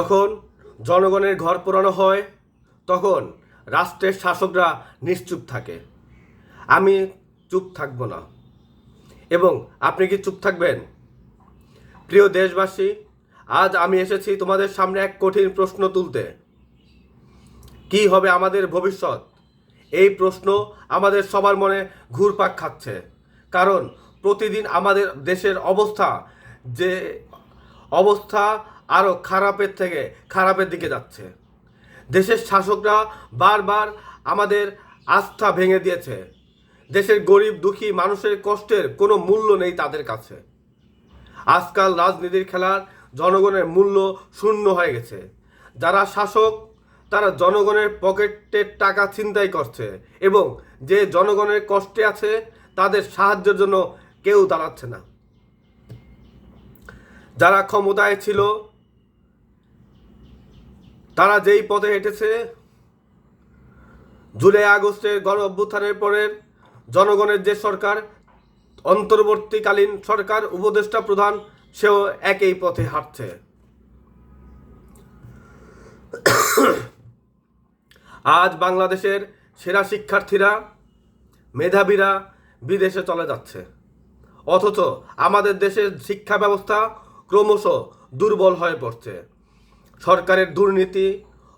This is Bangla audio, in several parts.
যখন জনগণের ঘর পোড়ানো হয় তখন রাষ্ট্রের শাসকরা নিশ্চুপ থাকে। আমি চুপ থাকব না, এবং আপনি কি চুপ থাকবেন? প্রিয় দেশবাসী, আজ আমি এসেছি তোমাদের সামনে এক কঠিন প্রশ্ন তুলতে। কি হবে আমাদের ভবিষ্যৎ? এই প্রশ্ন আমাদের সবার মনে ঘুরপাক খাচ্ছে, কারণ প্রতিদিন আমাদের দেশের যে অবস্থা আরও খারাপের থেকে খারাপের দিকে যাচ্ছে। দেশের শাসকরা বারবার আমাদের আস্থা ভেঙে দিয়েছে। দেশের গরিব দুঃখী মানুষের কষ্টের কোনো মূল্য নেই তাদের কাছে। আজকাল রাজনীতির খেলার জনগণের মূল্য শূন্য হয়ে গেছে। যারা শাসক তারা জনগণের পকেটের টাকা ছিনতাই করছে, এবং যে জনগণের কষ্টে আছে তাদের সাহায্যের জন্য কেউ দাঁড়াচ্ছে না। যারা ক্ষমতায় ছিল তারা যেই পথে হেঁটেছে, জুলাই আগস্টের গণ অভ্যুত্থানের পরের জনগণের যে সরকার, অন্তর্বর্তীকালীন সরকার উপদেষ্টা প্রধান, সেও একই পথে হাঁটছে। আজ বাংলাদেশের সেরা শিক্ষার্থীরা, মেধাবীরা বিদেশে চলে যাচ্ছে, অথচ আমাদের দেশের শিক্ষা ব্যবস্থা ক্রমশ দুর্বল হয়ে পড়ছে। সরকারের দুর্নীতি,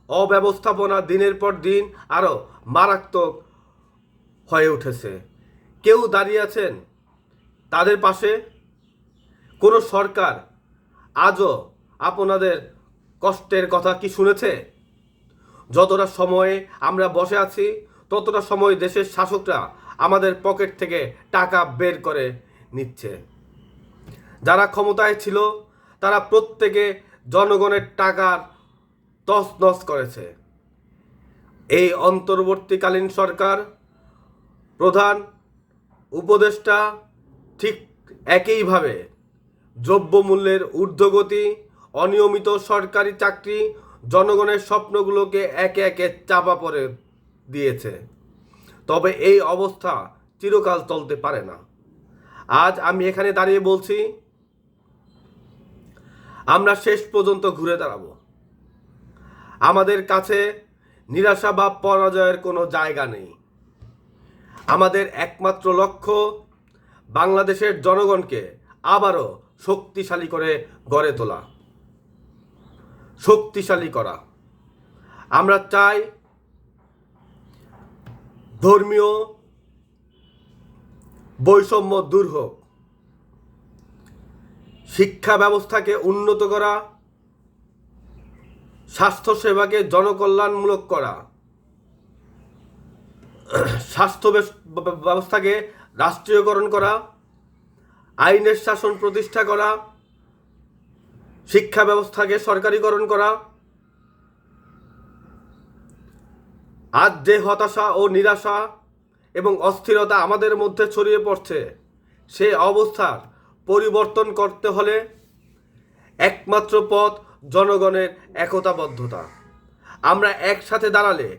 অব্যবস্থাপনা দিনের পর দিন আরও মারাত্মক হয়ে উঠেছে। কেউ দাঁড়িয়ে আছেন তাদের পাশে? কোনো সরকার আজও আপনাদের কষ্টের কথা কি শুনেছে? যতটা সময়ে আমরা বসে আছি ততটা সময় দেশের শাসকরা আমাদের পকেট থেকে টাকা বের করে নিচ্ছে। যারা ক্ষমতায় ছিল তারা প্রত্যেকে জনগণের টাকার তছনছ করেছে। এই অন্তর্বর্তীকালীন সরকার প্রধান উপদেষ্টা ঠিক একইভাবে দ্রব্যমূল্যের ঊর্ধ্বগতি, অনিয়মিত সরকারি চাকরি, জনগণের স্বপ্নগুলোকে একে একে চাপা পড়ে দিয়েছে। তবে এই অবস্থা চিরকাল চলতে পারে না। আজ আমি এখানে দাঁড়িয়ে বলছি, আমরা শেষ পর্যন্ত ঘুরে দাঁড়াবো। আমাদের কাছে নিরাশা বা পরাজয়ের কোনো জায়গা নেই। আমাদের একমাত্র লক্ষ্য বাংলাদেশের জনগণকে আবারও শক্তিশালী করে গড়ে তোলা, শক্তিশালী করা। আমরা চাই ধর্মীয় বৈষম্য দূর হোক, শিক্ষা ব্যবস্থাকে উন্নত করা, স্বাস্থ্যসেবাকে জনকল্যাণমূলক করা, স্বাস্থ্য ব্যবস্থাকে রাষ্ট্রীয়করণ করা, আইনের শাসন প্রতিষ্ঠা করা, শিক্ষা ব্যবস্থাকে সরকারিকরণ করা। আজ যে হতাশা ও নিরাশা এবং অস্থিরতা আমাদের মধ্যে ছড়িয়ে পড়ছে, সেই অবস্থার পরিবর্তন করতে হলে একমাত্র পথ জনগণের একতাবদ্ধতা। আমরা একসাথে দাঁড়ালে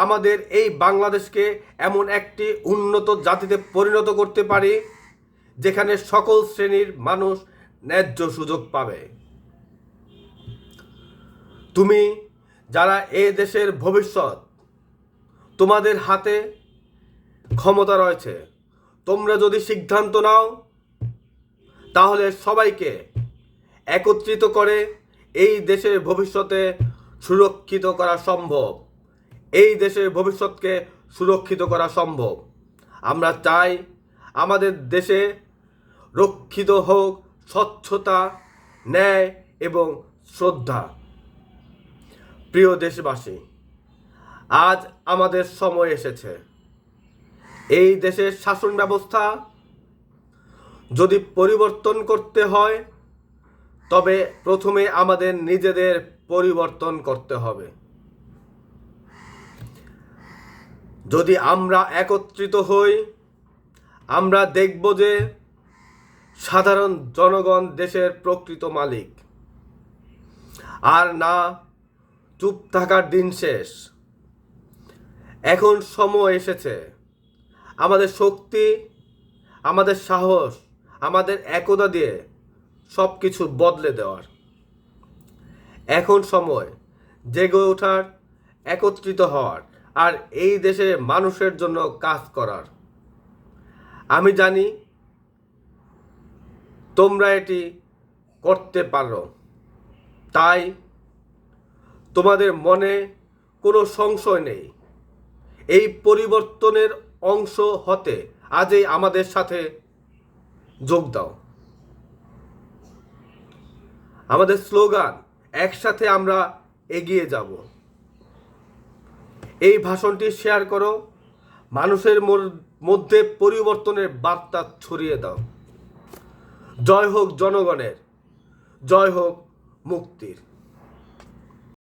আমাদের এই বাংলাদেশকে এমন একটি উন্নত জাতিতে পরিণত করতে পারি যেখানে সকল শ্রেণীর মানুষ ন্যায্য সুযোগ পাবে। তুমি যারা এ দেশের ভবিষ্যৎ, তোমাদের হাতে ক্ষমতা রয়েছে। তোমরা যদি সিদ্ধান্ত নাও তাহলে সবাইকে একত্রিত করে এই দেশের ভবিষ্যতে সুরক্ষিত করা সম্ভব। এই দেশের ভবিষ্যৎকে সুরক্ষিত করা সম্ভব। আমরা চাই আমাদের দেশে রক্ষিত হোক স্বচ্ছতা, ন্যায় এবং শ্রদ্ধা। প্রিয় দেশবাসী, আজ আমাদের সময় এসেছে। এই দেশের শাসন ব্যবস্থা যদি পরিবর্তন করতে হয় তবে প্রথমে আমাদের নিজেদের পরিবর্তন করতে হবে। যদি আমরা একত্রিত হই, আমরা দেখব যে সাধারণ জনগণ দেশের প্রকৃত মালিক। আর না, চুপ থাকার দিন শেষ। এখন সময় এসেছে আমাদের শক্তি, আমাদের সাহস, আমাদের একতা দিয়ে সব কিছু বদলে দেওয়ার। এখন সময় জেগে ওঠার, একত্রিত হওয়ার আর এই দেশের মানুষের জন্য কাজ করার। আমি জানি তোমরা এটি করতে পারো, তাই তোমাদের মনে কোনো সংশয় নেই। এই পরিবর্তনের অংশ হতে আজই আমাদের সাথে যোগ দাও। আমাদের স্লোগান, একসাথে আমরা এগিয়ে যাব। এই ভাষণটি শেয়ার করো, মানুষের মধ্যে পরিবর্তনের বার্তা ছড়িয়ে দাও। জয় হোক জনগণের, জয় হোক মুক্তির।